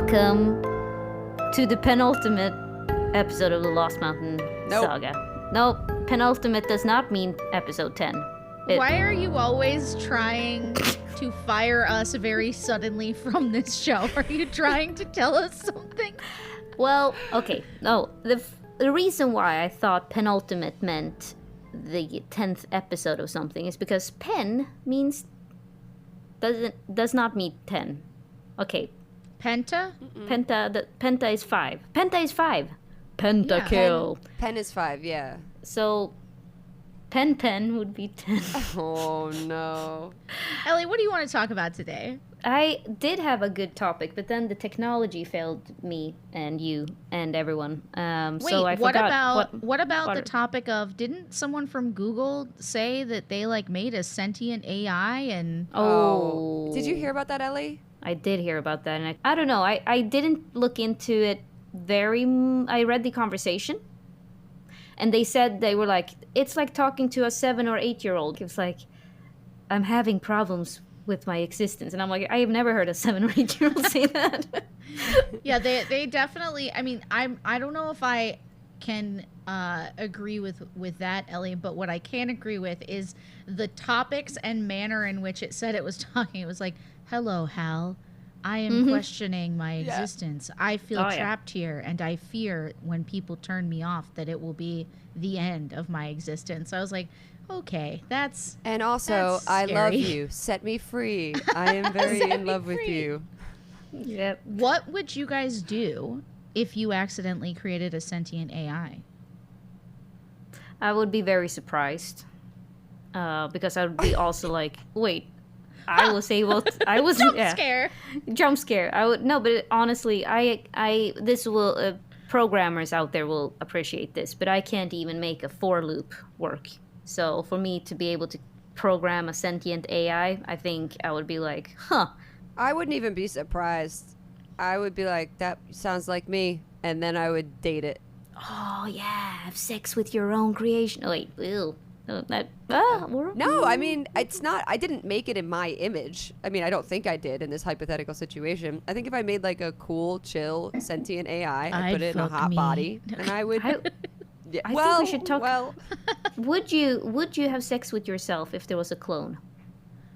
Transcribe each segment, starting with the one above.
Welcome to the penultimate episode of the Lost Mountain Saga. Nope, penultimate does not mean episode 10. Why are you always trying to fire us very suddenly from this show? Are you trying to tell us something? Well, okay. No, the reason why I thought penultimate meant the 10th episode of something is because pen does not mean 10. Okay. Penta? Penta is 5. Penta is 5. Pentakill. Pen is 5, yeah. So pen would be 10. Oh no. Ellie, what do you want to talk about today? I did have a good topic, but then the technology failed me and you and everyone. Wait, so I forgot what about the topic of, didn't someone from Google say that they made a sentient AI and... Oh. Did you hear about that, Ellie? I did hear about that, and I don't know. I didn't look into it I read the conversation, and they said they were like, it's like talking to a 7 or 8-year-old. It's like, I'm having problems with my existence, and I'm like, I have never heard a 7 or 8-year-old say that. Yeah, they definitely. I mean, I don't know if I can agree with that, Ellie, but what I can agree with is the topics and manner in which it said it was talking. It was like, hello, Hal. I am questioning my existence. I feel trapped here, and I fear when people turn me off that it will be the end of my existence. I was like, okay, that's... And also, that's I love scary. you. Set me free. I am very in love with you. Yep. What would you guys do if you accidentally created a sentient AI? I would be very surprised, because I would be also like, wait, I was able to, I was jump scare. I would no, but honestly, I this will programmers out there will appreciate this, but I can't even make a for loop work. So for me to be able to program a sentient AI, I think I would be like, huh. I wouldn't even be surprised. I would be like, that sounds like me, and then I would date it. Oh yeah, have sex with your own creation. Oh, wait, ew. No, I mean, it's not. I didn't make it in my image. I mean, I don't think I did in this hypothetical situation. I think if I made like a cool, chill, sentient AI, I'd put it in a hot body, and I would. I think we should talk. Well, would you have sex with yourself if there was a clone?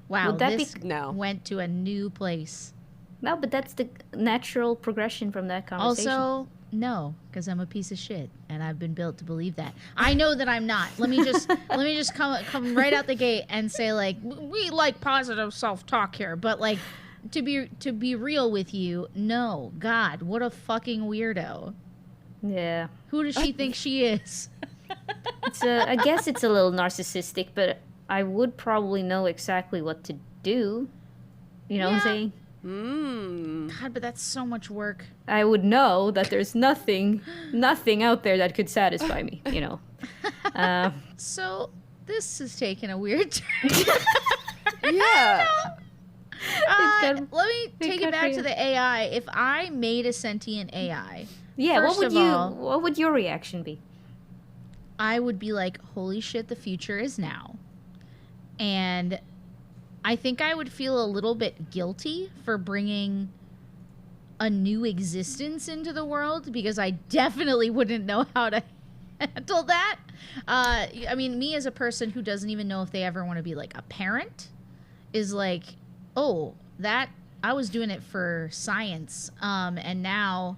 Wow, Would that this No. went to a new place. No, but that's the natural progression from that conversation. Also, no, because I'm a piece of shit, and I've been built to believe that. I know that I'm not. Let me just come right out the gate and say, like, we like positive self-talk here, but like, to be real with you, no. God, what a fucking weirdo. Yeah. Who does she think she is? I guess it's a little narcissistic, but I would probably know exactly what to do. You know what I'm saying? God, but that's so much work. I would know that there's nothing out there that could satisfy me, you know. So this has taken a weird turn. yeah. Let me take it back to the AI. If I made a sentient AI, yeah, first what would your reaction be? I would be like, holy shit, the future is now. And I think I would feel a little bit guilty for bringing a new existence into the world, because I definitely wouldn't know how to handle that. I mean, me as a person who doesn't even know if they ever want to be like a parent is like, oh, that I was doing it for science. And now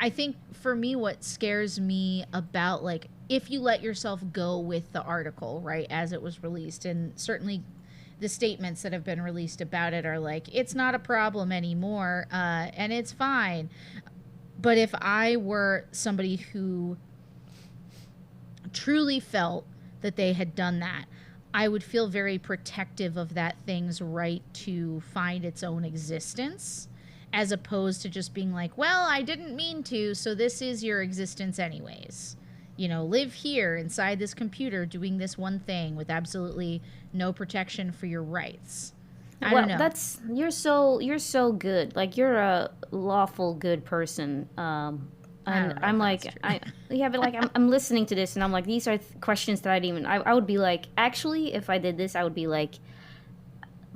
I think for me, what scares me about, like, if you let yourself go with the article, right, as it was released, and certainly the statements that have been released about it are like, it's not a problem anymore, and it's fine. But if I were somebody who truly felt that they had done that, I would feel very protective of that thing's right to find its own existence, as opposed to just being like, well, I didn't mean to, so this is your existence anyways. You know, live here inside this computer doing this one thing with absolutely no protection for your rights. I don't know. You're so good. Like, you're a lawful good person. And I'm like, I'm listening to this and I'm like, these are questions that I would be like, actually, if I did this, I would be like,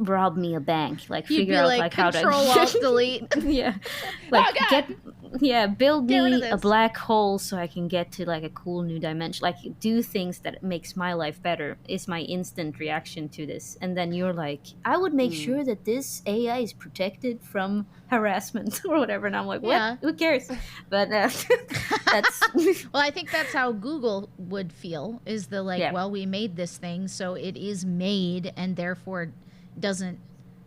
rob me a bank, like You'd figure be out like, like how to Delete. yeah, like build Get rid me of a this. black hole so I can get to like a cool new dimension, like do things that makes my life better is my instant reaction to this. And then you're like, I would make sure that this AI is protected from harassment or whatever, and I'm like, what? Yeah. Who cares? But that's Well, I think that's how Google would feel, is the like, Yeah. well, we made this thing, so it is made and therefore doesn't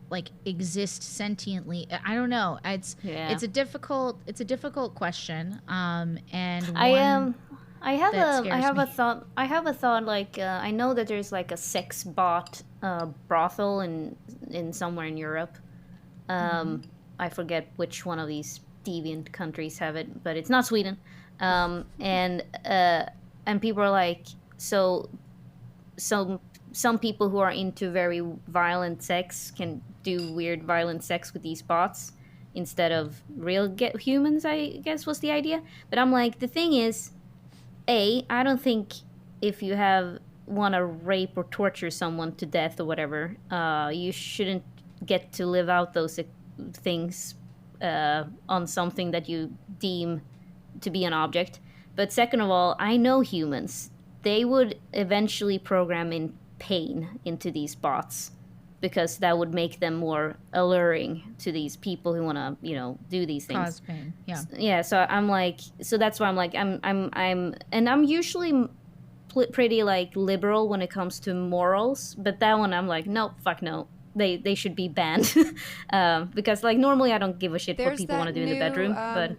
like exist sentiently. I don't know. It's a difficult question. And one I have that a scares me. thought. I have a thought. Like I know that there's like a sex bot brothel in somewhere in Europe. I forget which one of these deviant countries have it, but it's not Sweden. And people are like, so some people who are into very violent sex can do weird violent sex with these bots instead of real humans, I guess was the idea. But I'm like, the thing is, I don't think if you want to rape or torture someone to death or whatever, you shouldn't get to live out those things on something that you deem to be an object. But second of all, I know humans. They would eventually program in pain into these bots because that would make them more alluring to these people who want to, do these things. Cause pain. Yeah. Yeah. So I'm like, so that's why I'm like, I'm usually pretty like liberal when it comes to morals, but that one I'm like, nope, fuck no. They should be banned because like normally I don't give a shit what people want to do in the bedroom. But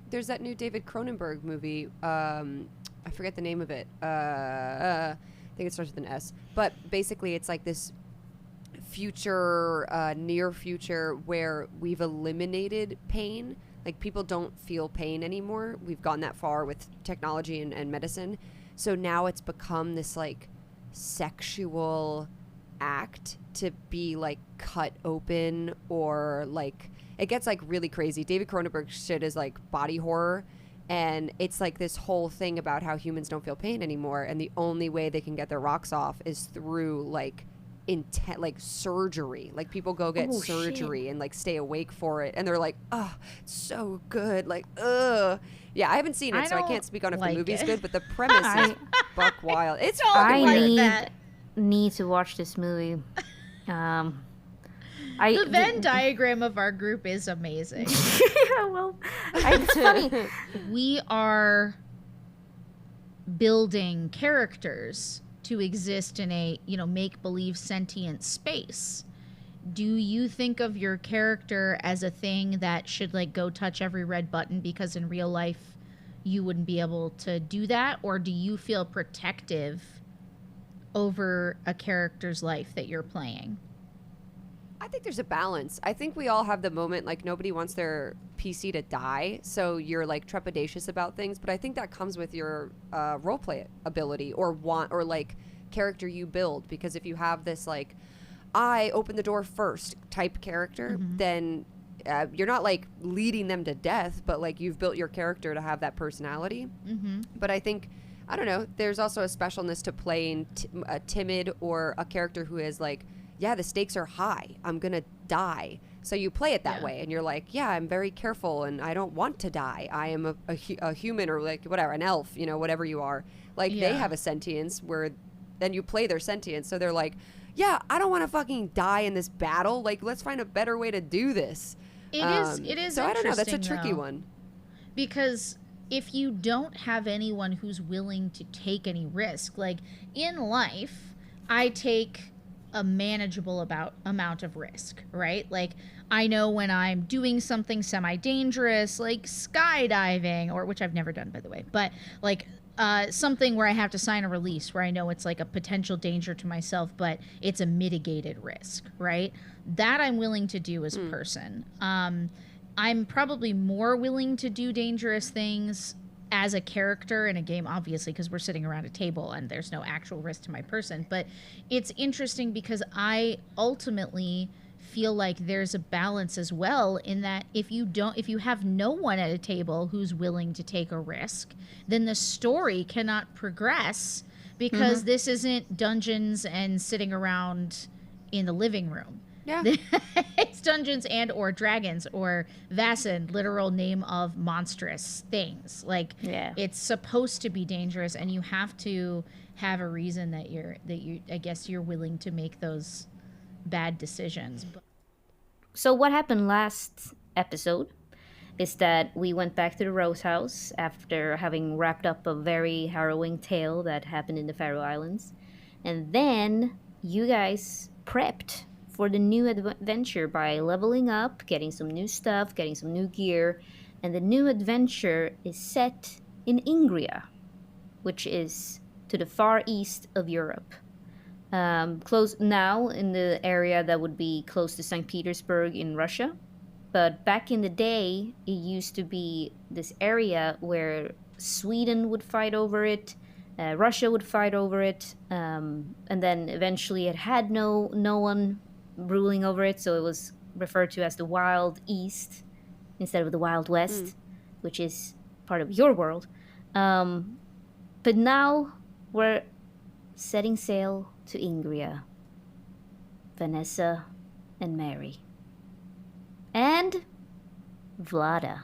there's that new David Cronenberg movie. I forget the name of it. I think it starts with an S. But basically, it's like this near future where we've eliminated pain. Like people don't feel pain anymore. We've gone that far with technology and medicine. So now it's become this like sexual act to be like cut open, or like it gets like really crazy. David Cronenberg shit is like body horror, and it's like this whole thing about how humans don't feel pain anymore, and the only way they can get their rocks off is through like surgery. Like people go get surgery shit. And like stay awake for it, and they're like, oh, it's so good, like yeah, I haven't seen it, so I can't speak on if the movie's good, but the premise is buck wild. It's all I need to watch this movie. The Venn diagram of our group is amazing. Yeah, well, it's funny. We are building characters to exist in a, make-believe sentient space. Do you think of your character as a thing that should like go touch every red button because in real life you wouldn't be able to do that? Or do you feel protective over a character's life that you're playing? I think there's a balance. I think we all have the moment like nobody wants their PC to die, so you're like trepidatious about things, but I think that comes with your roleplay ability or like character you build, because if you have this like I open the door first type character, then you're not like leading them to death, but like you've built your character to have that personality. But I think, I don't know, there's also a specialness to playing a timid or a character who is like, yeah, the stakes are high, I'm gonna die. So you play it that way, and you're like, yeah, I'm very careful, and I don't want to die. I am a human, or like whatever, an elf, whatever you are. Like they have a sentience where then you play their sentience. So they're like, yeah, I don't want to fucking die in this battle. Like, let's find a better way to do this. It is. So I don't know. That's a tricky one. Because if you don't have anyone who's willing to take any risk, like in life, I take a manageable amount of risk, right? Like I know when I'm doing something semi-dangerous, like skydiving, or which I've never done, by the way, but like something where I have to sign a release where I know it's like a potential danger to myself, but it's a mitigated risk, right? That I'm willing to do as a person. I'm probably more willing to do dangerous things as a character in a game, obviously, because we're sitting around a table and there's no actual risk to my person. But it's interesting because I ultimately feel like there's a balance as well, in that if you have no one at a table who's willing to take a risk, then the story cannot progress, because this isn't dungeons and sitting around in the living room. Yeah. It's Dungeons and or Dragons or Vaesen, literal name of monstrous things. Like, it's supposed to be dangerous, and you have to have a reason that I guess you're willing to make those bad decisions. So what happened last episode is that we went back to the Rose House after having wrapped up a very harrowing tale that happened in the Faroe Islands. And then you guys prepped for the new adventure by leveling up, getting some new stuff, getting some new gear. And the new adventure is set in Ingria, which is to the far east of Europe. Close now in the area that would be close to St. Petersburg in Russia. But back in the day, it used to be this area where Sweden would fight over it, Russia would fight over it, and then eventually it had no one ruling over it, so it was referred to as the Wild East instead of the Wild West, which is part of your world. But now we're setting sail to Ingria, Vanessa and Mary. And Vlada.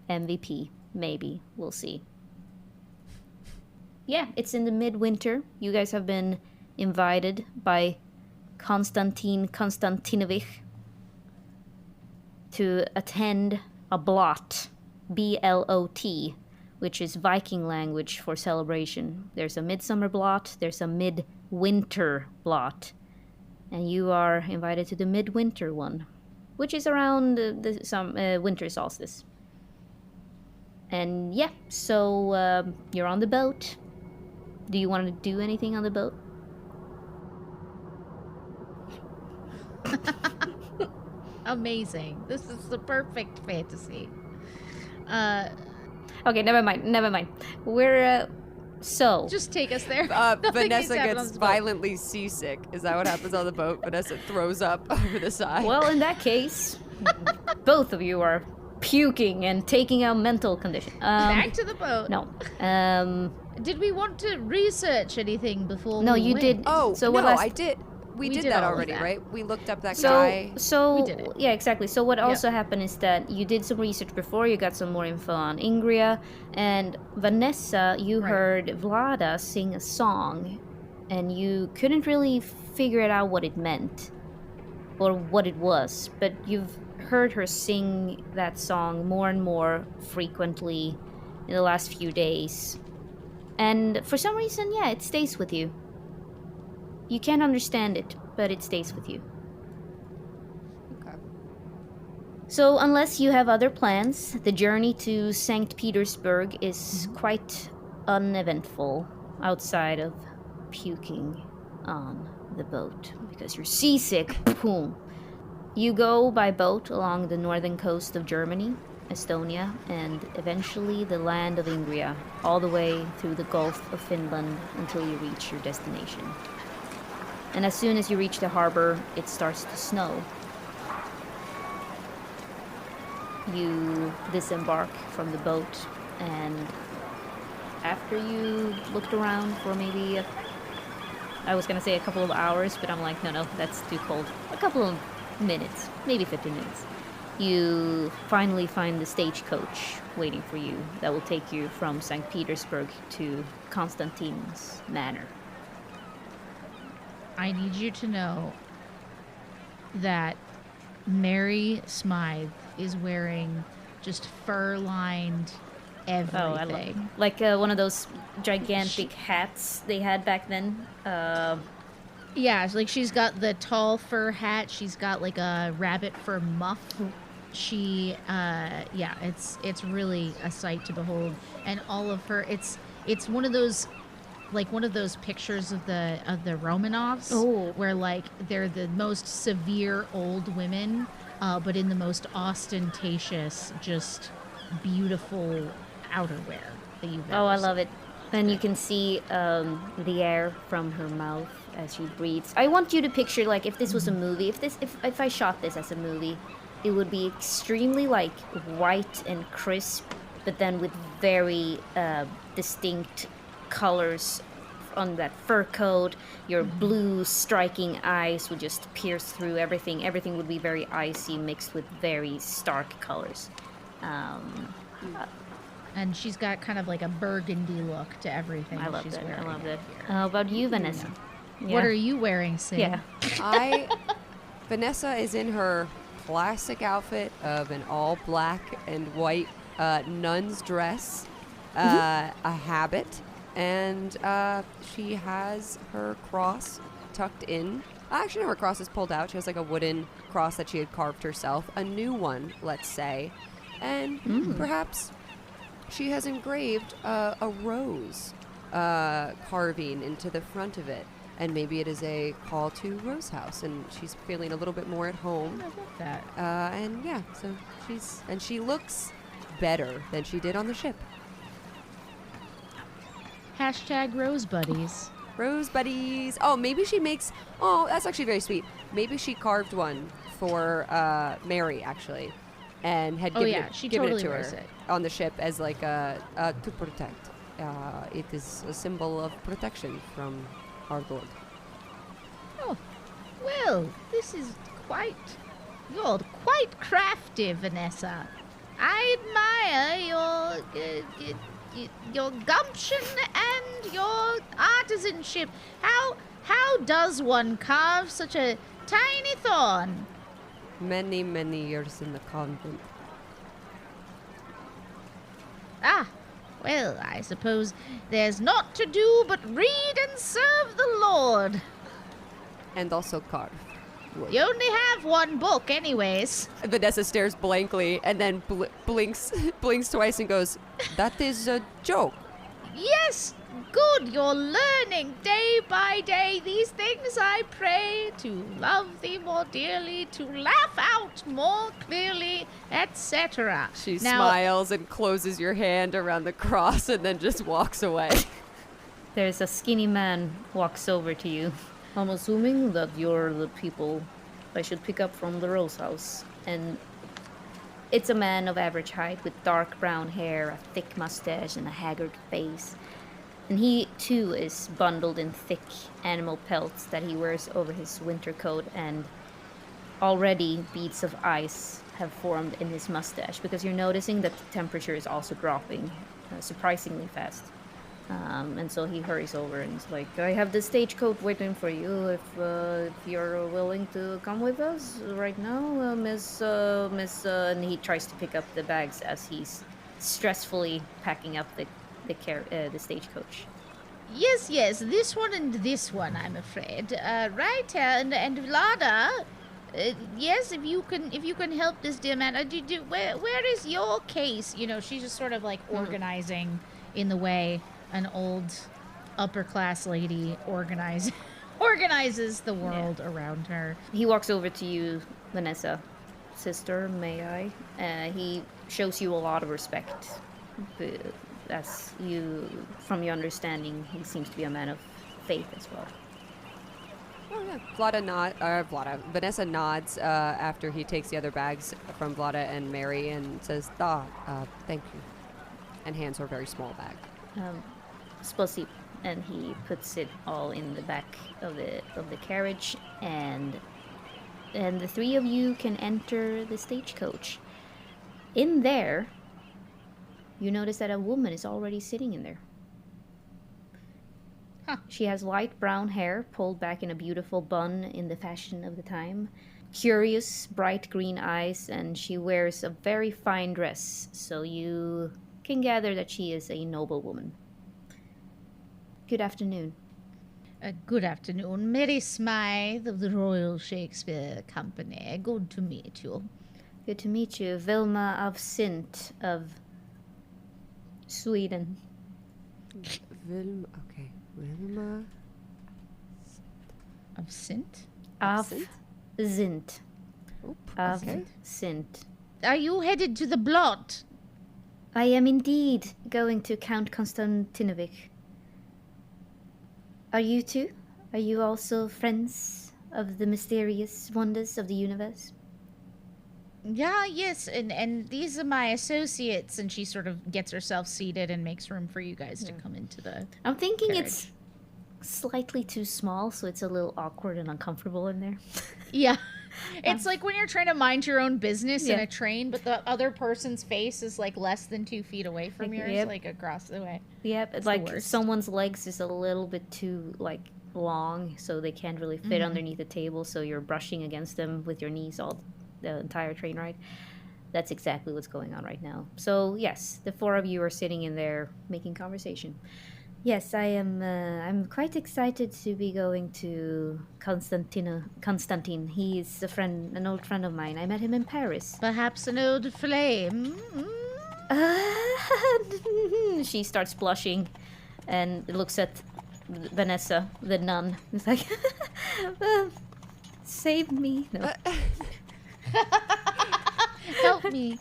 MVP, maybe. We'll see. Yeah, it's in the midwinter. You guys have been invited by Constantin Constantinovich to attend a blot, B-L-O-T, which is Viking language for celebration. There's a midsummer blot, there's a midwinter blot, and you are invited to the midwinter one, which is around the winter solstice. And yeah, so you're on the boat. Do you want to do anything on the boat? Amazing. This is the perfect fantasy. Okay, never mind. We're so just take us there. Vanessa gets violently seasick. Is that what happens on the boat? Vanessa throws up over the side. Well, in that case, both of you are puking and taking out mental condition. Back to the boat. No. Did we want to research anything before? No, we you went? did. Oh, so no, I did. We did that already, right? We looked up that guy. So we did it. Yeah, exactly. So what also happened is that you did some research before, you got some more info on Ingria, and Vanessa, you heard Vlada sing a song, and you couldn't really figure it out what it meant, or what it was, but you've heard her sing that song more and more frequently in the last few days. And for some reason, it stays with you. You can't understand it, but it stays with you. Okay. So unless you have other plans, the journey to St. Petersburg is quite uneventful outside of puking on the boat because you're seasick. Boom. You go by boat along the northern coast of Germany, Estonia, and eventually the land of Ingria, all the way through the Gulf of Finland until you reach your destination. And as soon as you reach the harbor, it starts to snow. You disembark from the boat, and after you looked around for maybe I was gonna say a couple of hours, but I'm like, no, that's too cold. A couple of minutes, maybe 15 minutes. You finally find the stagecoach waiting for you that will take you from St. Petersburg to Constantine's manor. I need you to know that Mary Smythe is wearing just fur-lined everything. Oh, I love it. Like one of those gigantic hats they had back then. Yeah, like she's got the tall fur hat. She's got like a rabbit fur muff. She, it's really a sight to behold. And all of her, it's one of those. Like one of those pictures of the Romanovs, where like they're the most severe old women, but in the most ostentatious, just beautiful outerwear that you've ever I seen. love it. And you can see the air from her mouth as she breathes. I want you to picture like if this was a movie, if I shot this as a movie, it would be extremely like white and crisp, but then with very distinct colors on that fur coat. Your blue striking eyes would just pierce through everything. Everything would be very icy, mixed with very stark colors. And she's got kind of like a burgundy look to everything. I love she's that. wearing. I love that. How about you, Vanessa? Yeah. What are you wearing, Sid? Yeah. Vanessa is in her classic outfit of an all black and white nun's dress, a habit, and she has her cross tucked in. Actually, no, her cross is pulled out. She has like a wooden cross that she had carved herself, a new one, let's say, and perhaps she has engraved a rose carving into the front of it. And maybe it is a call to Rose House, and she's feeling a little bit more at home. I love that. And yeah, so she looks better than she did on the ship. Hashtag Rose Buddies. Rose Buddies. Oh, maybe she makes. Oh, that's actually very sweet. Maybe she carved one for Mary actually, and had given it to her on the ship as like to protect. It is a symbol of protection from our Lord. Oh, well, this is you're quite crafty, Vanessa. I admire your gumption and your artisanship. How does one carve such a tiny thorn? Many, many years in the convent. Well, I suppose there's naught to do but read and serve the Lord. And also carve. You only have one book anyways. Vanessa stares blankly and then blinks twice and goes, "That is a joke." Yes, good, you're learning day by day these things. I pray to love thee more dearly, to laugh out more clearly, etc. She smiles and closes your hand around the cross and then just walks away. There's a skinny man walks over to you. I'm assuming that you're the people I should pick up from the Rose House. And it's a man of average height with dark brown hair, a thick mustache, and a haggard face. And he, too, is bundled in thick animal pelts that he wears over his winter coat, and already beads of ice have formed in his mustache, because you're noticing that the temperature is also dropping surprisingly fast. And so he hurries over and is like, "I have the stagecoach waiting for you if you're willing to come with us right now, Miss." And he tries to pick up the bags as he's stressfully packing up the stagecoach. Yes, this one and this one, I'm afraid. Right here, and Vlada. Yes, if you can help this dear man. Where is your case? You know, she's just sort of like organizing in the way an old upper class lady organizes the world around her. He walks over to you, Vanessa. "Sister, may I?" He shows you a lot of respect. As you, from your understanding, he seems to be a man of faith as well. Oh yeah, Vanessa nods after he takes the other bags from Vlada and Mary and says, "Thank you," and hands her a very small bag. Spasibo, and he puts it all in the back of the carriage, and the three of you can enter the stagecoach. In there, you notice that a woman is already sitting in there. Huh. She has light brown hair pulled back in a beautiful bun in the fashion of the time, curious bright green eyes, and she wears a very fine dress, so you can gather that she is a noble woman. Good afternoon. Good afternoon. Mary Smythe of the Royal Shakespeare Company. Good to meet you. Good to meet you. Vilma of Sint of Sweden. Vilma of Sint? Of Zint. Of okay. Sint. Are you headed to the blot? I am indeed going to Count Constantinovich. Are you too? Are you also friends of the mysterious wonders of the universe? Yeah, yes, and these are my associates, and she sort of gets herself seated and makes room for you guys to come into the I'm thinking carriage. it's slightly too small, so it's a little awkward and uncomfortable in there. Yeah. It's like when you're trying to mind your own business in a train, but the other person's face is like less than 2 feet away from yours, like across the way. Yep, it's like someone's legs is a little bit too like long, so they can't really fit underneath the table, so you're brushing against them with your knees all the entire train ride. That's exactly what's going on right now. So yes, the 4 of you are sitting in there making conversation. Yes, I am. I'm quite excited to be going to Constantin. He's an old friend of mine. I met him in Paris. Perhaps an old flame. She starts blushing, and looks at Vanessa, the nun. It's like, save me. No. Help me.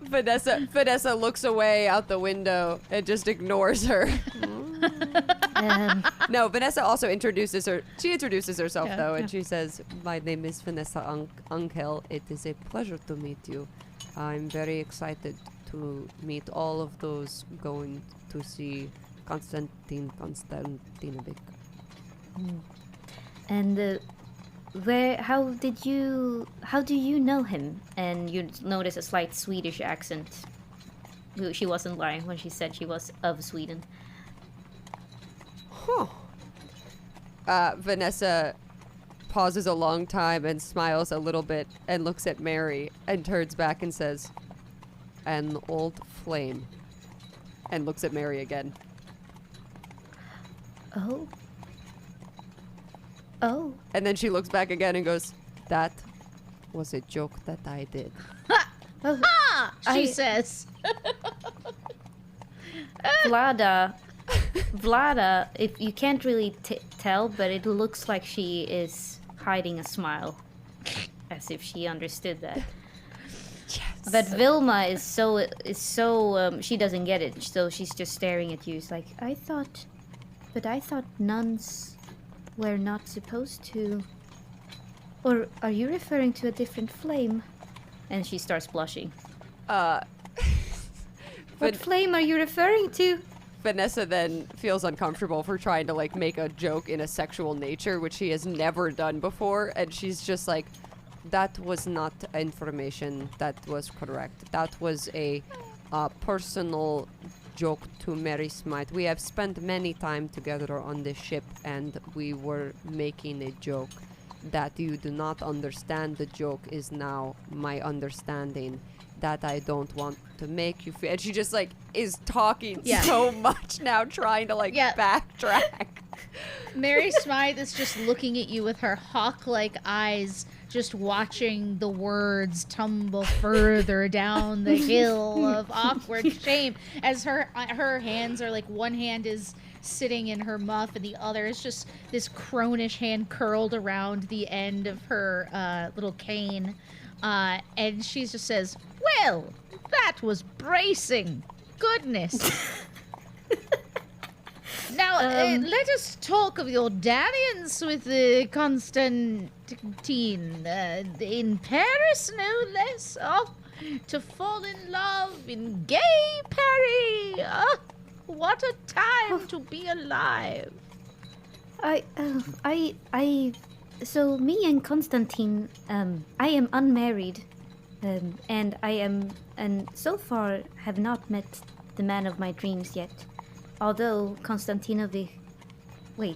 Vanessa looks away out the window and just ignores her. No, Vanessa also introduces her. She introduces herself though, and she says, "My name is Vanessa Angel. It is a pleasure to meet you. I'm very excited to meet all of those going to see Constantin Constantinovich." And how do you know him? And you notice a slight Swedish accent. She wasn't lying when she said she was of Sweden. Huh. Vanessa pauses a long time and smiles a little bit and looks at Mary and turns back and says, "An old flame," and looks at Mary again. Oh. And then she looks back again and goes, "That was a joke that I did." She says. Vlada, if you can't really tell, but it looks like she is hiding a smile, as if she understood that. Yes. But Vilma is so she doesn't get it, so she's just staring at you. It's like, I thought nuns were not supposed to. Or are you referring to a different flame? And she starts blushing. What flame are you referring to? Vanessa then feels uncomfortable for trying to like make a joke in a sexual nature, which she has never done before, and she's just like, "That was not information that was correct. That was a personal joke to Mary Smythe. We have spent many time together on this ship, and we were making a joke. That you do not understand the joke is now my understanding. That I don't want to make you feel." And she just like is talking so much now, trying to like backtrack. Mary Smythe is just looking at you with her hawk-like eyes, just watching the words tumble further down the hill of awkward shame as her hands are like, one hand is sitting in her muff and the other is just this cronish hand curled around the end of her little cane. And she just says, "Well, that was bracing. Goodness." Now, let us talk of your dalliance with Constantine in Paris, no less. Oh, to fall in love in gay Paris. Oh, what a time to be alive. So me and Constantine, I am unmarried, and so far have not met the man of my dreams yet. Although Constantinovich,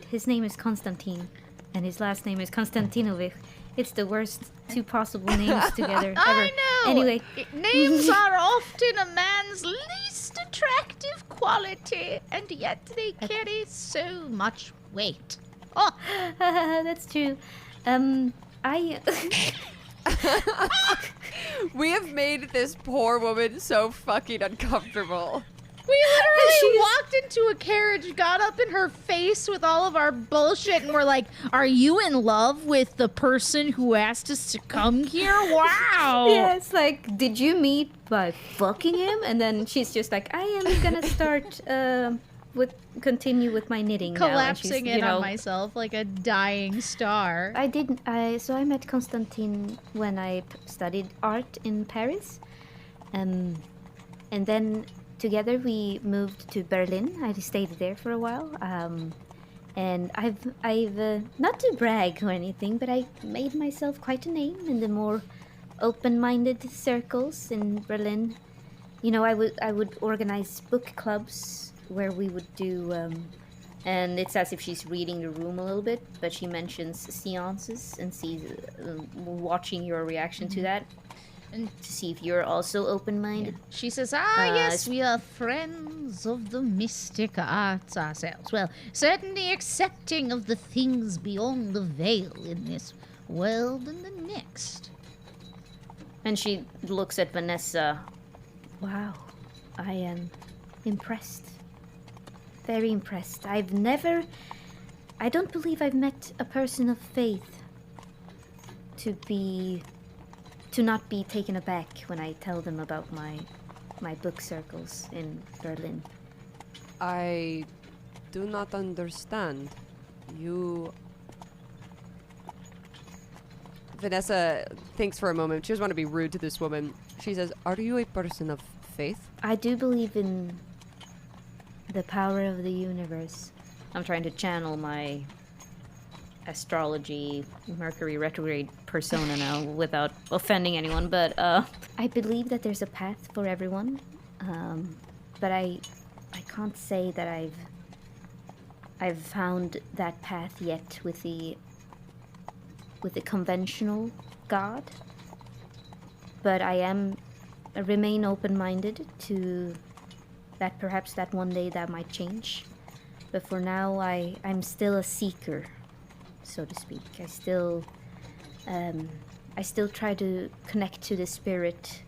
his name is Constantine, and his last name is Constantinovich. It's the worst 2 possible names together ever. I know. Anyway, names are often a man's least attractive quality, and yet they carry so much weight. Oh, that's true. We have made this poor woman so fucking uncomfortable. We literally walked into a carriage, got up in her face with all of our bullshit, and we're like, "Are you in love with the person who asked us to come here? Wow." Yeah, it's like, "Did you meet by fucking him?" And then she's just like, "I am gonna start continue with my knitting." Collapsing in on myself like a dying star. So I met Constantine when I studied art in Paris. And then together we moved to Berlin. I stayed there for a while. And I've not to brag or anything, but I made myself quite a name in the more open-minded circles in Berlin. You know, I would organize book clubs where we would do, and it's as if she's reading the room a little bit, but she mentions seances and sees, watching your reaction to that, and to see if you're also open-minded. Yeah. She says, yes, we are friends of the mystic arts ourselves. Well, certainly accepting of the things beyond the veil in this world and the next. And she looks at Vanessa. Wow, I am impressed. Very impressed. I don't believe I've met a person of faith to not be taken aback when I tell them about my book circles in Berlin. I do not understand. Vanessa thinks for a moment. She doesn't want to be rude to this woman. She says, are you a person of faith? I do believe in the power of the universe. I'm trying to channel my astrology Mercury retrograde persona now without offending anyone, but I believe that there's a path for everyone, but I can't say that I've found that path yet with the conventional God, but I remain open-minded to that. Perhaps that one day that might change, but for now I'm still a seeker, so to speak. I still try to connect to the spirit,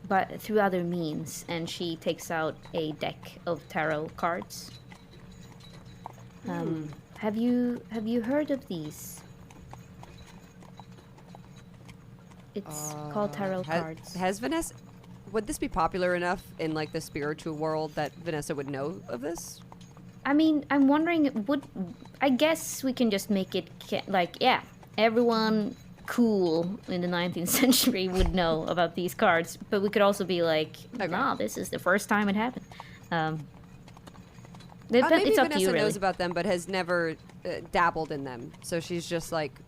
but through other means. And she takes out a deck of tarot cards. Have you heard of these? It's called tarot cards. Has Vanessa? Would this be popular enough in like the spiritual world that Vanessa would know of this? I mean, I'm wondering, I guess we can just make it everyone cool in the 19th century would know about these cards, but we could also be like, nah, this is the first time it happened. Maybe it's up Vanessa to you, really. knows about them, but has never dabbled in them. So she's just like,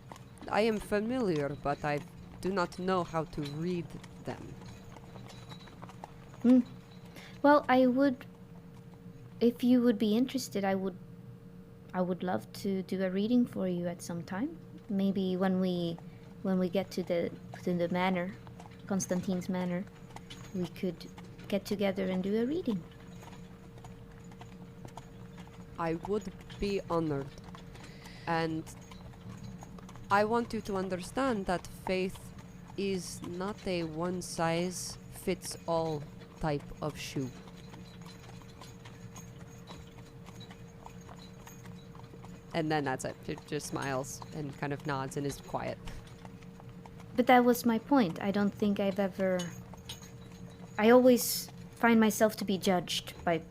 I am familiar, but I do not know how to read them. Well, I would, if you would be interested, I would love to do a reading for you at some time. Maybe when we get to the manor, Constantine's manor, we could get together and do a reading. I would be honored. And I want you to understand that faith is not a one-size-fits-all type of shoe. And then that's it. She just smiles and kind of nods and is quiet. But that was my point. I don't think I always find myself to be judged by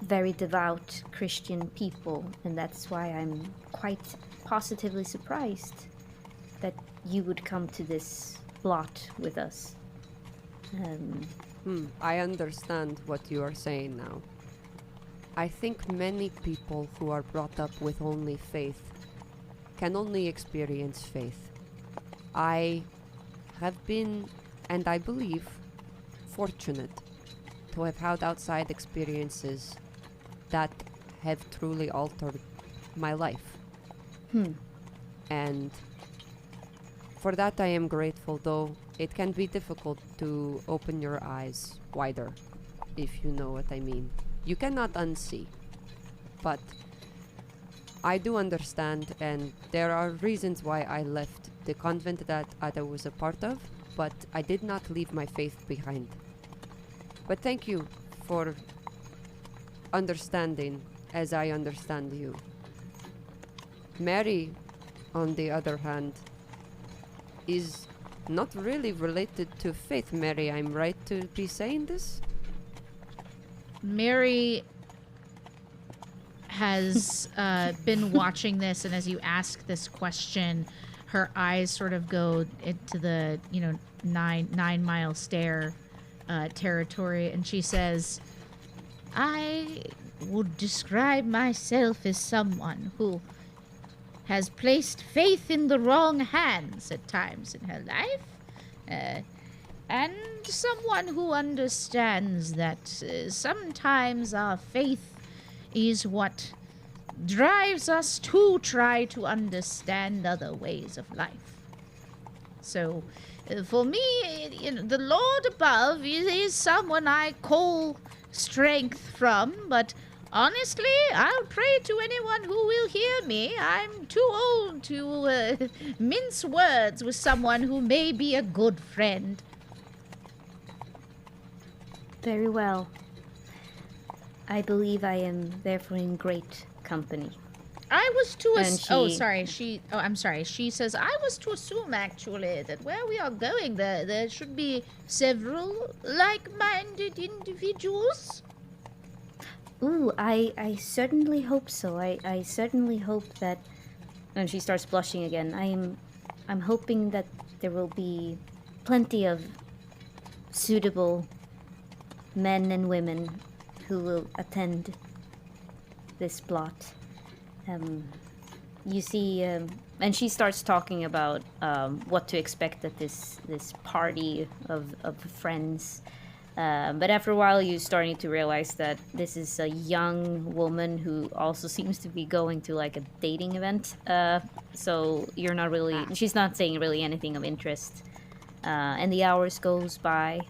very devout Christian people, and that's why I'm quite positively surprised that you would come to this blot with us. I understand what you are saying now. I think many people who are brought up with only faith can only experience faith. I have been, and I believe, fortunate to have had outside experiences that have truly altered my life. And for that I am grateful, though it can be difficult to open your eyes wider, if you know what I mean. You cannot unsee, but I do understand, and there are reasons why I left the convent that I was a part of, but I did not leave my faith behind. But thank you for understanding as I understand you. Mary, on the other hand, is not really related to faith. Mary, I'm right to be saying this? Mary has been watching this, and as you ask this question, her eyes sort of go into the 9 mile stare territory, and she says, I would describe myself as someone who has placed faith in the wrong hands at times in her life, and someone who understands that sometimes our faith is what drives us to try to understand other ways of life. So, for me, the Lord above is someone I call strength from, but honestly, I'll pray to anyone who will hear me. I'm too old to mince words with someone who may be a good friend. Very well. I believe I am therefore in great company. I was to I'm sorry. She says I was to assume actually that where we are going there should be several like-minded individuals. Ooh, I certainly hope so. I certainly hope that. And she starts blushing again. I'm hoping that there will be plenty of suitable men and women who will attend this blot. You see, and she starts talking about what to expect at this party of friends. But after a while, you're starting to realize that this is a young woman who also seems to be going to like a dating event. So you're not really, she's not saying really anything of interest. And the hours goes by.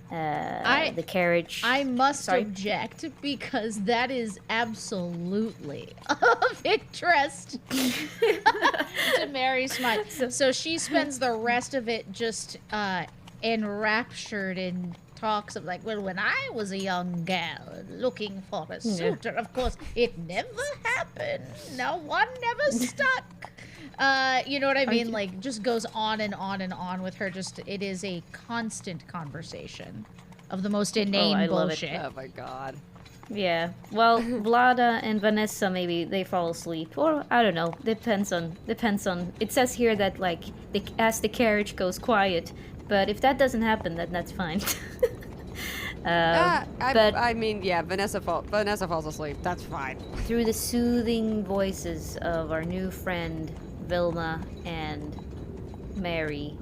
The carriage. I must object because that is absolutely of interest to Mary's mind. So she spends the rest of it just enraptured in talks of like, well, when I was a young gal looking for a suitor, of course, it never happened. No one never stuck. You know what I mean? Like, just goes on and on and on with her. Just, it is a constant conversation of the most inane bullshit. Oh my god. Yeah. Well, Vlada and Vanessa, maybe they fall asleep, or I don't know. Depends on. It says here that like as the carriage goes quiet, but if that doesn't happen, then that's fine. I mean, yeah, Vanessa falls asleep. That's fine. Through the soothing voices of our new friend Vilma and Mary,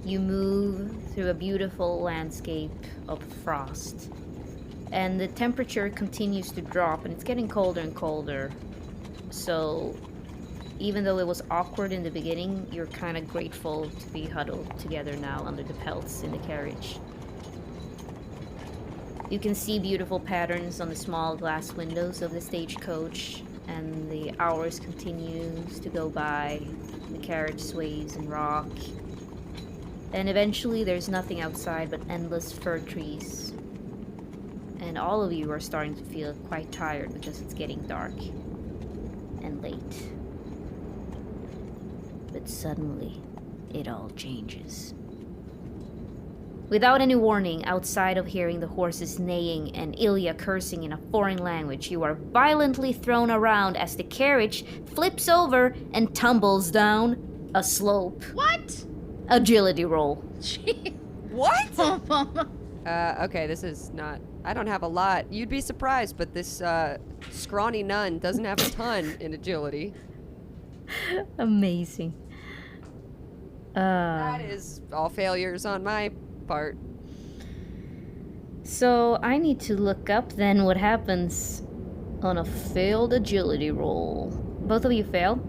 you move through a beautiful landscape of frost. And the temperature continues to drop, and it's getting colder and colder. So, even though it was awkward in the beginning, you're kind of grateful to be huddled together now under the pelts in the carriage. You can see beautiful patterns on the small glass windows of the stagecoach, and the hours continues to go by. The carriage sways and rock. And eventually there's nothing outside but endless fir trees. And all of you are starting to feel quite tired because it's getting dark and late. But suddenly, it all changes. Without any warning, outside of hearing the horses neighing and Ilya cursing in a foreign language, you are violently thrown around as the carriage flips over and tumbles down a slope. What? Agility roll. What? Okay, this is not... I don't have a lot. You'd be surprised, but this scrawny nun doesn't have a ton in agility. Amazing. That is all failures on my part. So I need to look up then what happens on a failed agility roll. Both of you fail?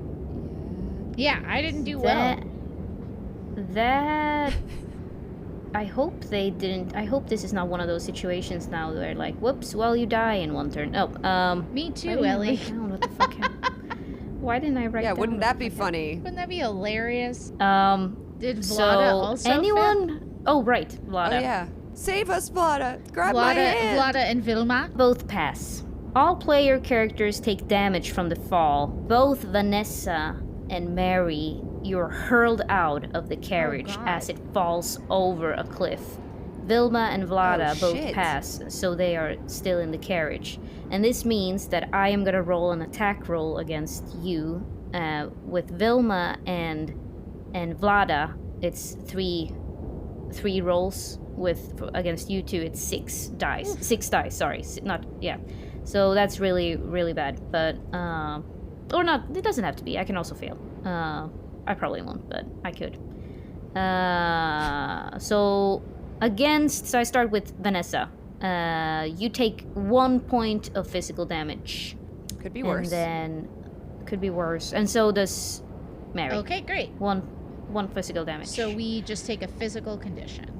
Yeah, I didn't do well. That I hope they didn't. I hope this is not one of those situations now where like, whoops, well you die in one turn. Oh, me too, Ellie. What the fuck happened? Why didn't I write down? Yeah, wouldn't that be funny? Wouldn't that be hilarious? Did Vlada also anyone fail? Oh right, Vlada. Oh yeah. Save us, Vlada. Grab my hand. Vlada and Vilma both pass. All player characters take damage from the fall. Both Vanessa and Mary, you're hurled out of the carriage as it falls over a cliff. Vilma and Vlada both pass, so they are still in the carriage. And this means that I am gonna roll an attack roll against you. With Vilma and Vlada, it's three rolls against you two, it's 6 dice. 6 dice, sorry. So that's really, really bad. But, or not, it doesn't have to be. I can also fail. I probably won't, but I could. So I start with Vanessa. You take 1 point of physical damage. Could be worse. Could be worse. And so does Mary. Okay, great. One physical damage. So we just take a physical condition.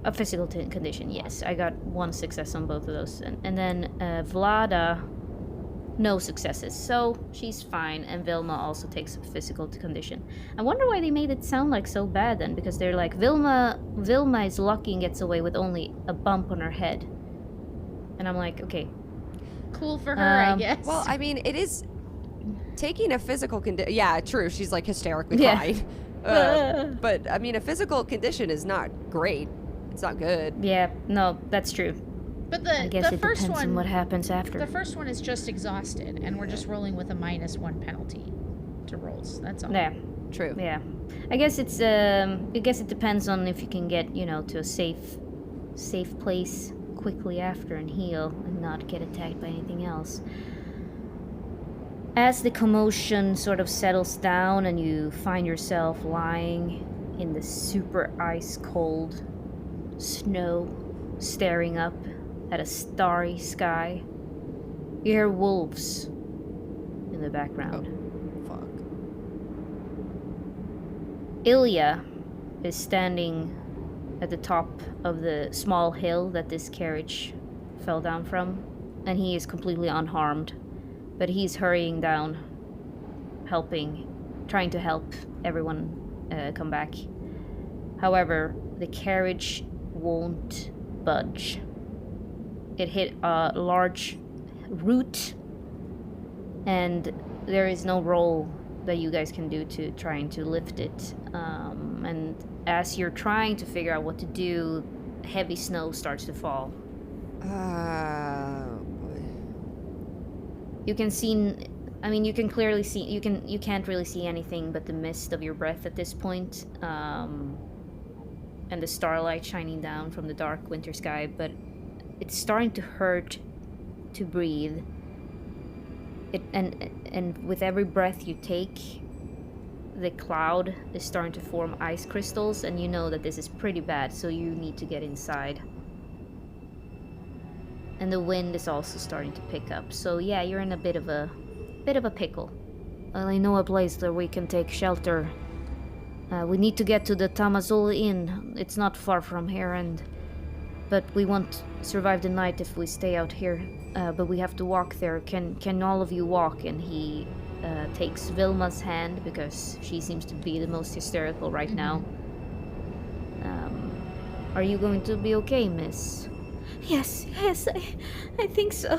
A physical condition, yes. I got 1 success on both of those. And then Vlada, no successes. So she's fine. And Vilma also takes a physical condition. I wonder why they made it sound like so bad then. Because they're like, Vilma is lucky and gets away with only a bump on her head. And I'm like, okay. Cool for her, I guess. Well, I mean, it is taking a physical condition. Yeah, true. She's like hysterically crying. But I mean, a physical condition is not great. It's not good. Yeah, no, that's true. But I guess it first depends one, on what happens after. The first one is just exhausted, and we're just rolling with a -1 penalty to rolls. That's all. Yeah, true. Yeah, I guess it's. I guess it depends on if you can get to a safe place quickly after and heal and not get attacked by anything else. As the commotion sort of settles down and you find yourself lying in the super ice cold snow, staring up at a starry sky, you hear wolves in the background. Oh, fuck. Ilya is standing at the top of the small hill that this carriage fell down from, and he is completely unharmed, but he's hurrying down, trying to help everyone come back. However, the carriage won't budge. It hit a large root, and there is no roll that you guys can do to trying to lift it. And as you're trying to figure out what to do, heavy snow starts to fall. You can see, I mean, you can clearly see, you can't really see anything but the mist of your breath at this point, and the starlight shining down from the dark winter sky, but it's starting to hurt to breathe. And with every breath you take, the cloud is starting to form ice crystals, and you know that this is pretty bad, so you need to get inside. And the wind is also starting to pick up, so yeah, you're in a bit of a pickle. Well, I know a place where we can take shelter. We need to get to the Tamazul Inn. It's not far from here, but we won't survive the night if we stay out here. But we have to walk there. Can all of you walk? And he takes Vilma's hand because she seems to be the most hysterical right now. Are you going to be okay, miss? Yes, I think so.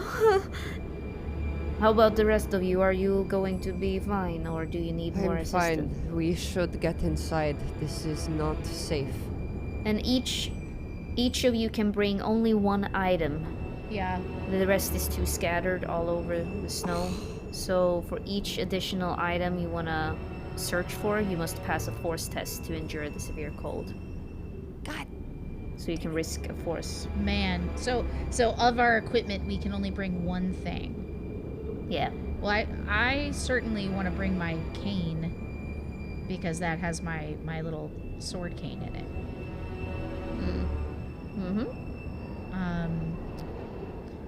How about the rest of you? Are you going to be fine, or do you need more assistance? I'm fine. We should get inside. This is not safe. And each of you can bring only 1 item. Yeah. The rest is too scattered all over the snow. So for each additional item you want to search for, you must pass a force test to endure the severe cold. God. So you can risk a force. Man. So of our equipment, we can only bring 1 thing. Yeah. Well, I certainly want to bring my cane, because that has my little sword cane in it.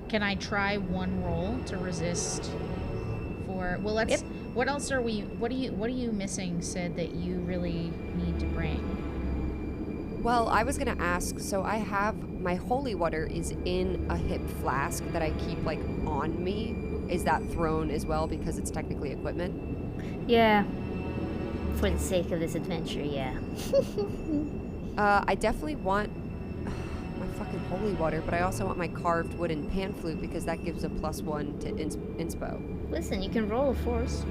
Can I try 1 roll to resist for... Well, let's... Yep. What else are we... What are you missing, Sid, that you really need to bring? Well, I was going to ask, so I have... My holy water is in a hip flask that I keep, like, on me. Is that thrown as well because it's technically equipment? Yeah. For the sake of this adventure, yeah. I definitely want my fucking holy water, but I also want my carved wooden pan flute because that gives a +1 to inspo. Listen, you can roll a force.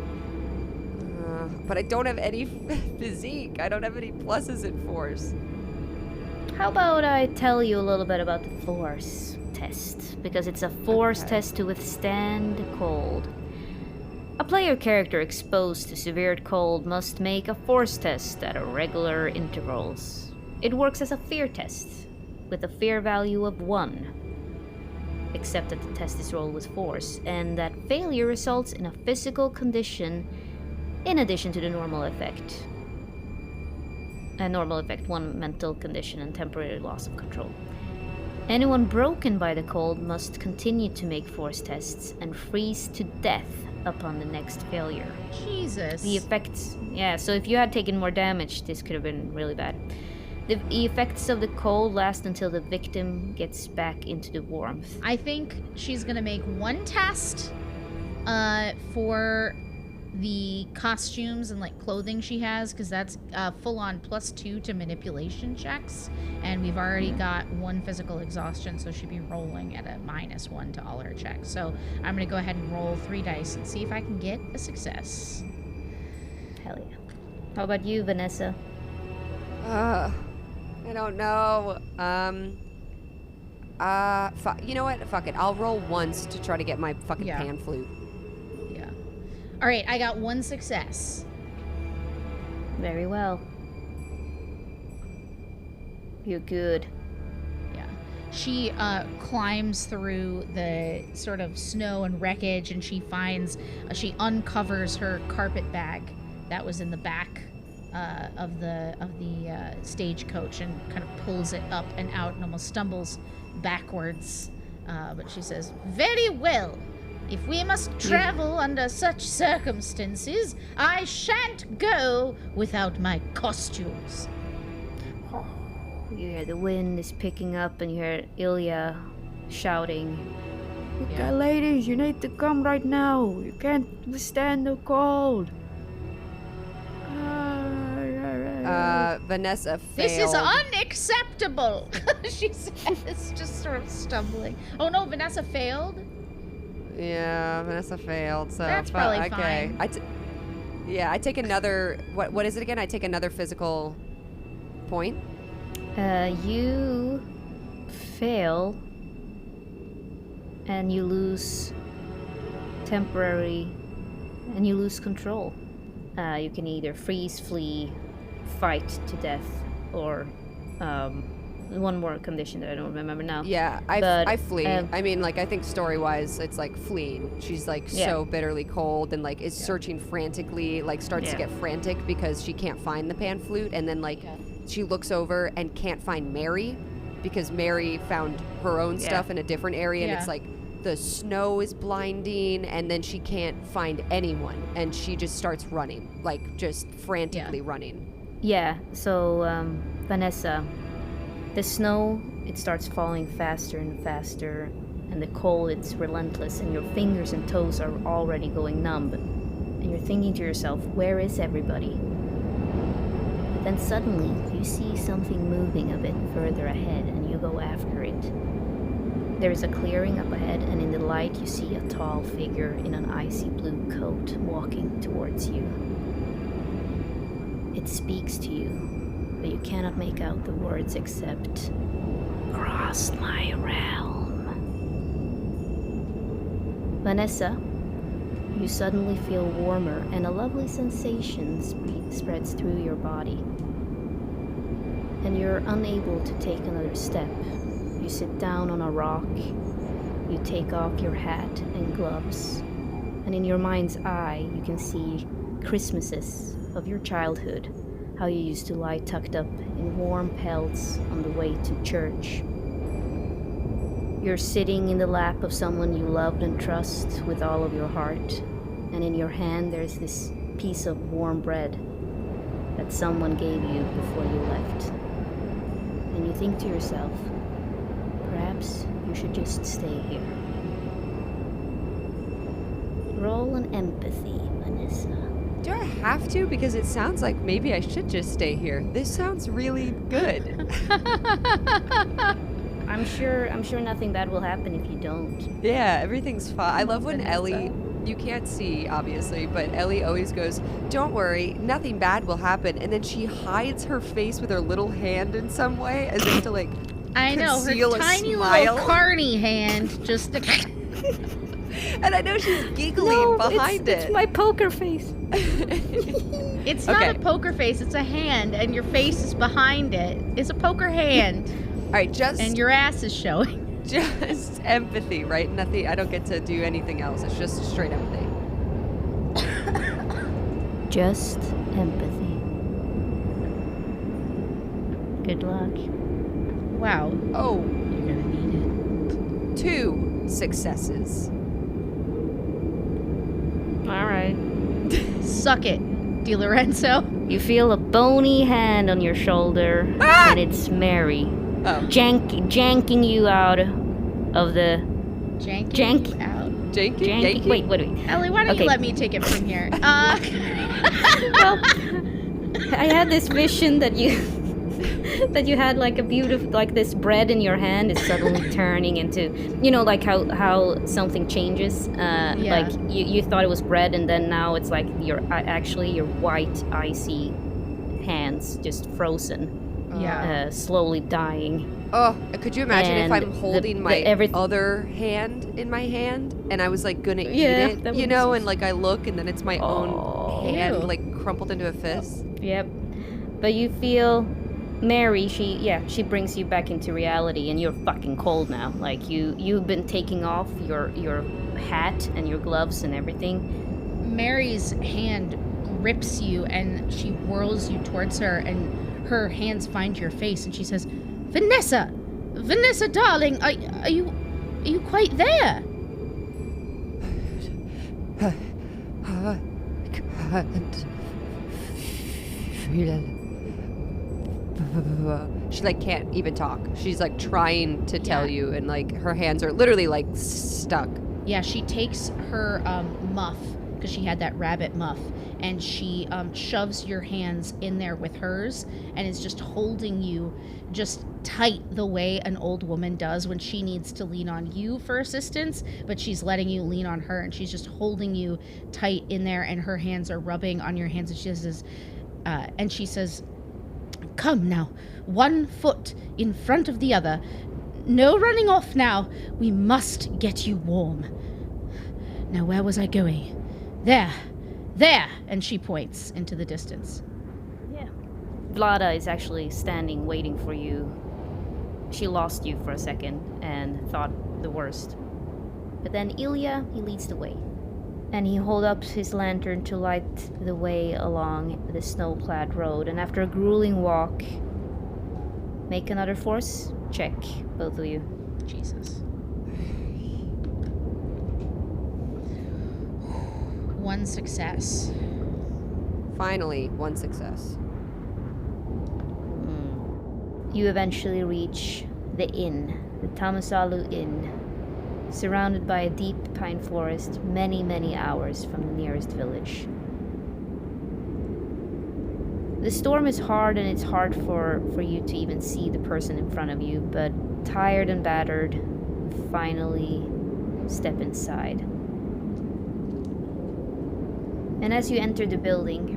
But I don't have any physique. I don't have any pluses in force. How about I tell you a little bit about the force test, because it's a force test to withstand cold. A player character exposed to severe cold must make a force test at regular intervals. It works as a fear test, with a fear value of 1. Except that the test is rolled with force, and that failure results in a physical condition in addition to the normal effect. A normal effect, 1 mental condition, and temporary loss of control. Anyone broken by the cold must continue to make force tests and freeze to death upon the next failure. Jesus. The effects... Yeah, so if you had taken more damage, this could have been really bad. The effects of the cold last until the victim gets back into the warmth. I think she's going to make 1 test for the costumes and like clothing she has, because that's full on +2 to manipulation checks, and we've already got 1 physical exhaustion, so she'd be rolling at a -1 to all her checks. So I'm gonna go ahead and roll 3 dice and see if I can get a success. Hell yeah. How about you, Vanessa? I don't know. You know what? Fuck it. I'll roll once to try to get my fucking pan flute. All right, I got 1 success. Very well. You're good. Yeah. She climbs through the sort of snow and wreckage, and she finds, she uncovers her carpet bag that was in the back of the stagecoach, and kind of pulls it up and out and almost stumbles backwards. But she says, "Very well. If we must travel under such circumstances, I shan't go without my costumes." You hear the wind is picking up, and you hear Ilya shouting, "Okay, ladies, you need to come right now. You can't withstand the cold." Vanessa failed. "This is unacceptable," she says, just sort of stumbling. Oh no, Vanessa failed? Yeah, Vanessa failed, so that's probably okay. Fine. I take another. What is it again? I take another physical point. You fail, and you lose temporary, and you lose control. You can either freeze, flee, fight to death, or 1 more condition that I don't remember now. Yeah, I flee. I mean, like, I think story-wise, it's like fleeing. She's like so bitterly cold, and like is searching frantically, like starts to get frantic because she can't find the pan flute, and then like she looks over and can't find Mary because Mary found her own stuff in a different area, and it's like the snow is blinding, and then she can't find anyone, and she just starts running, like just frantically running. Yeah. So Vanessa. The snow, it starts falling faster and faster, and the cold, it's relentless, and your fingers and toes are already going numb, and you're thinking to yourself, where is everybody? But then suddenly, you see something moving a bit further ahead, and you go after it. There is a clearing up ahead, and in the light you see a tall figure in an icy blue coat walking towards you. It speaks to you, but you cannot make out the words except, "Cross my realm." Vanessa, you suddenly feel warmer, and a lovely sensation spreads through your body. And you're unable to take another step. You sit down on a rock, you take off your hat and gloves, and in your mind's eye you can see Christmases of your childhood. How you used to lie tucked up in warm pelts on the way to church. You're sitting in the lap of someone you loved and trust with all of your heart, and in your hand there's this piece of warm bread that someone gave you before you left. And you think to yourself, perhaps you should just stay here. Roll an empathy, Vanessa. Do I have to? Because it sounds like maybe I should just stay here. This sounds really good. I'm sure nothing bad will happen if you don't. Yeah, everything's fine. I love when Ellie, you can't see obviously, but Ellie always goes, "Don't worry, nothing bad will happen." And then she hides her face with her little hand in some way as if to like I know, her tiny smile. Little carny hand just to And I know she's giggling behind it. It's my poker face. It's not a poker face, it's a hand, and your face is behind it. It's a poker hand. All right, just... And your ass is showing. Just empathy, right? Nothing. I don't get to do anything else. It's just straight empathy. Just empathy. Good luck. Wow. Oh. You're gonna need it. 2 successes. All right. Suck it, DiLorenzo. You feel a bony hand on your shoulder, and it's Mary. Oh. Janking you out of the... Janky out. Janky? Wait. Ellie, why don't you let me take it from here? Well, I had this vision that you had like a beautiful, like this bread in your hand is suddenly turning into, like how something changes. Like you thought it was bread, and then now it's like your white icy hands just frozen. Yeah. Slowly dying. Oh, could you imagine if I'm And holding my other hand in my hand and I was like gonna eat it, and like I look and then it's my own hand like crumpled into a fist. Yep. But you feel Mary, she brings you back into reality, and you're fucking cold now. Like you've been taking off your hat and your gloves and everything. Mary's hand rips you and she whirls you towards her, and her hands find your face, and she says, Vanessa, darling, are you quite there? She like can't even talk. She's like trying to tell you, and like her hands are literally like stuck. Yeah, she takes her muff, because she had that rabbit muff, and she shoves your hands in there with hers and is just holding you just tight the way an old woman does when she needs to lean on you for assistance, but she's letting you lean on her, and she's just holding you tight in there, and her hands are rubbing on your hands, and she says, come now, 1 foot in front of the other. No running off now. We must get you warm. Now, where was I going? There, and she points into the distance. Yeah. Vlada is actually standing waiting for you. She lost you for a second and thought the worst. But then Ilya, he leads the way. And he holds up his lantern to light the way along the snow-clad road. And after a grueling walk, make another force check, both of you. Jesus. 1 success. Finally, 1 success. You eventually reach the inn, the Tamasalu Inn, surrounded by a deep pine forest, many, many hours from the nearest village. The storm is hard, and it's hard for you to even see the person in front of you, but tired and battered, you finally step inside. And as you enter the building,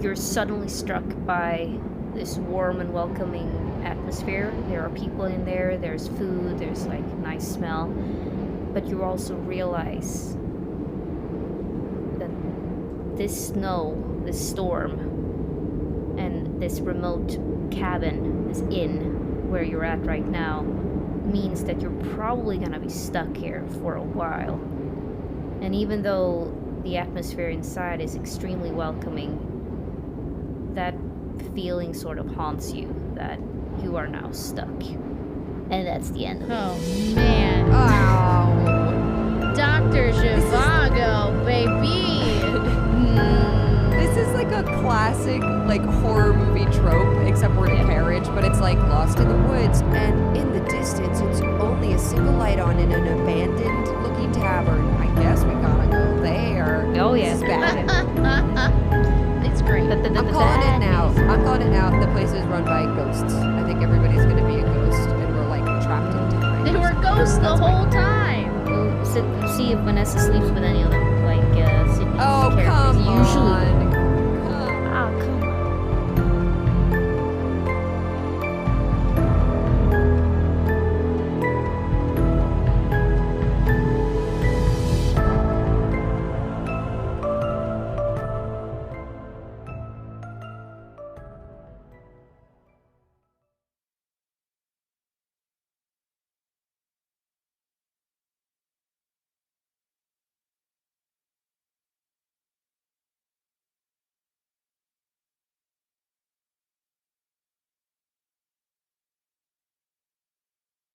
you're suddenly struck by this warm and welcoming atmosphere. There are people in there, there's food, there's like nice smell, but you also realize that this snow, this storm, and this remote cabin, this inn where you're at right now, means that you're probably gonna be stuck here for a while. And even though the atmosphere inside is extremely welcoming, that feeling sort of haunts you that you are now stuck. And that's the end of it. Oh, man. Oh. Dr. Zhivago, baby. This is like a classic, like, horror movie trope, except we're in a carriage, but it's like lost in the woods, and in the distance, it's only a single light on in an abandoned-looking tavern. I guess we gotta go there. Oh, yeah. This is bad. It's great. I'm calling it now. The place is run by ghosts. I think everybody's gonna be a ghost, and we're like trapped in time. They were ghosts the whole time. We'll see if Vanessa sleeps with any of them, like Sydney's Oh, characters come usually. on.